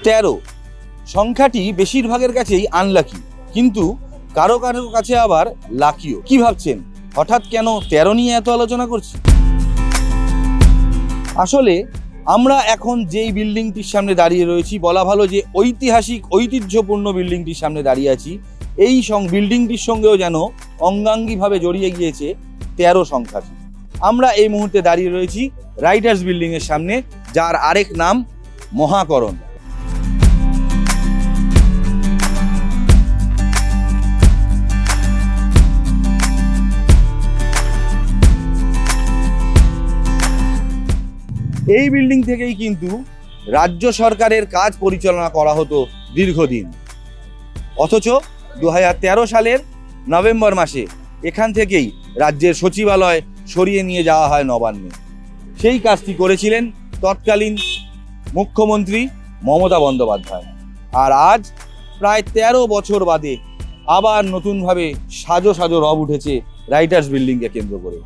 13 সংখ্যাটি বেশিরভাগের কাছেই আনলাকি, কিন্তু কারো কারো কাছে আবার লাকিও। কি ভাবছেন হঠাৎ কেন 13 নিয়ে এত আলোচনা করছি? আসলে আমরা এখন যেই বিল্ডিংটির সামনে দাঁড়িয়ে রয়েছি, বলা ভালো যে ঐতিহাসিক ঐতিহ্যপূর্ণ বিল্ডিংটির সামনে দাঁড়িয়ে আছি, এই বিল্ডিংটির সঙ্গেও যেন অঙ্গাঙ্গিভাবে জড়িয়ে গিয়েছে 13 সংখ্যাটি। আমরা এই মুহূর্তে দাঁড়িয়ে রয়েছি রাইটার্স বিল্ডিং এর সামনে, যার আরেক নাম মহাকরণ। এই বিল্ডিং থেকেই কিন্তু রাজ্য সরকারের কাজ পরিচালনা করা হতো দীর্ঘদিন, অথচ 2013 সালের নভেম্বর মাসে এখান থেকেই রাজ্যের সচিবালয় সরিয়ে নিয়ে যাওয়া হয় নবান্নে। সেই কাজটি করেছিলেন তৎকালীন মুখ্যমন্ত্রী মমতা বন্দ্যোপাধ্যায়। আর আজ প্রায় 13 বছর বাদে আবার নতুনভাবে সাজো সাজো রব উঠেছে রাইটার্স বিল্ডিংকে কেন্দ্র করে।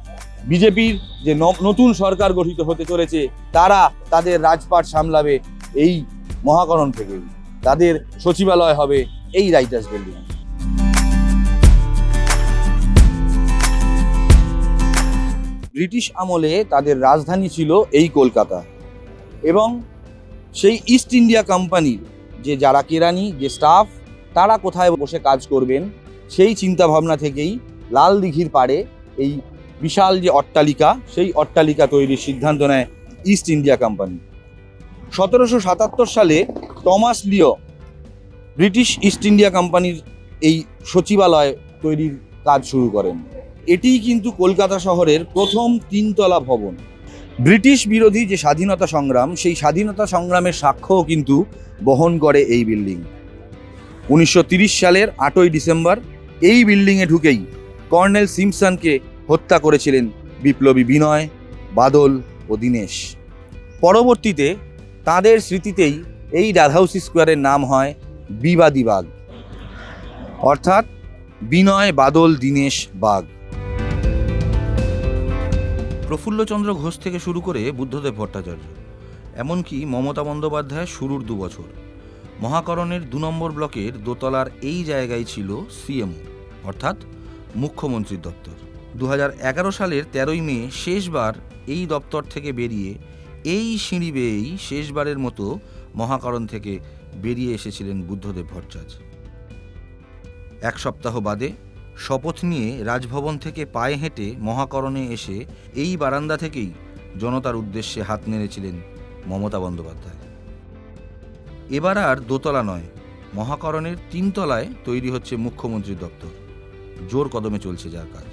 বিজেপির যে নতুন সরকার গঠিত হতে চলেছে, তারা তাদের রাজপাট সামলাবে এই মহাকরণ থেকেই। তাদের সচিবালয় হবে এই রাইটার্স বিল্ডিং। ব্রিটিশ আমলে তাদের রাজধানী ছিল এই কলকাতা, এবং সেই ইস্ট ইন্ডিয়া কোম্পানির যারা কেরানি, যে স্টাফ, তারা কোথায় বসে কাজ করবেন, সেই চিন্তা ভাবনা থেকেই লাল দিঘির পাড়ে এই বিশাল যে অট্টালিকা, সেই অট্টালিকা তৈরির সিদ্ধান্ত নেয় ইস্ট ইন্ডিয়া কোম্পানি। 1777 সালে টমাস লিও ব্রিটিশ ইস্ট ইন্ডিয়া কোম্পানির এই সচিবালয় তৈরির কাজ শুরু করেন। এটিই কিন্তু কলকাতা শহরের প্রথম 3 তলা ভবন। ব্রিটিশ বিরোধী যে স্বাধীনতা সংগ্রাম, সেই স্বাধীনতা সংগ্রামের সাক্ষ্যও কিন্তু বহন করে এই বিল্ডিং। 1930 সালের 8ই ডিসেম্বর এই বিল্ডিংয়ে ঢুকেই কর্নেল সিম্পসনকে হত্যা করেছিলেন বিপ্লবী বিনয়, বাদল ও দীনেশ। পরবর্তীতে তাদের স্মৃতিতেই এই ডালহাউসি স্কোয়ারের নাম হয় বিবাদী বাগ, অর্থাৎ বিনয়, বাদল, দীনেশ বাগ। প্রফুল্লচন্দ্র ঘোষ থেকে শুরু করে বুদ্ধদেব ভট্টাচার্য, এমনকি মমতা বন্দ্যোপাধ্যায় শুরুর 2 বছর, মহাকরণের 2 নম্বর ব্লকের দোতলার এই জায়গায় ছিল সিএমও, অর্থাৎ মুখ্যমন্ত্রীর দপ্তর। 2011 সালের 13ই মে শেষবার এই দপ্তর থেকে বেরিয়ে এই সিঁড়ি বেয়েই শেষবারের মতো মহাকরণ থেকে বেরিয়ে এসেছিলেন বুদ্ধদেব ভট্টাচার্য। 1 সপ্তাহ বাদে শপথ নিয়ে রাজভবন থেকে পায়ে হেঁটে মহাকরণে এসে এই বারান্দা থেকেই জনতার উদ্দেশ্যে হাত নেড়েছিলেন মমতা বন্দ্যোপাধ্যায়। এবার আর দোতলা নয়, মহাকরণের 3 তলায় তৈরি হচ্ছে মুখ্যমন্ত্রীর দপ্তর। জোর কদমে চলছে যার কাজ।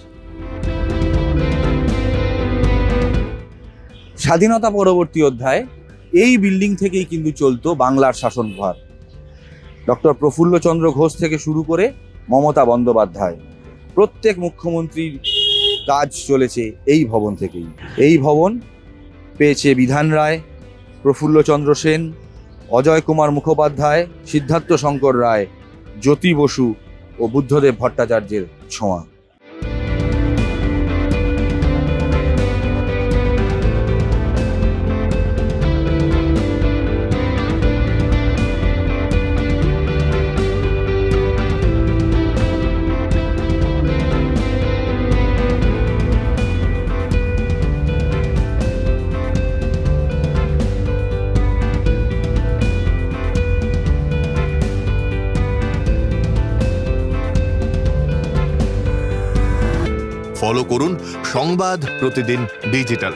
স্বাধীনতা পরবর্তী অধ্যায় এই বিল্ডিং থেকেই কিন্তু চলতো বাংলার শাসনভার। ডক্টর প্রফুল্লচন্দ্র ঘোষ থেকে শুরু করে মমতা বন্দ্যোপাধ্যায়, প্রত্যেক মুখ্যমন্ত্রীর কাজ চলেছে এই ভবন থেকেই। এই ভবন পেয়েছে বিধান রায়, প্রফুল্লচন্দ্র সেন, অজয় কুমার মুখোপাধ্যায়, সিদ্ধার্থ শঙ্কর রায়, জ্যোতি বসু ও বুদ্ধদেব ভট্টাচার্যের ছোঁয়া। ফলো করুন সংবাদ প্রতিদিন ডিজিটাল।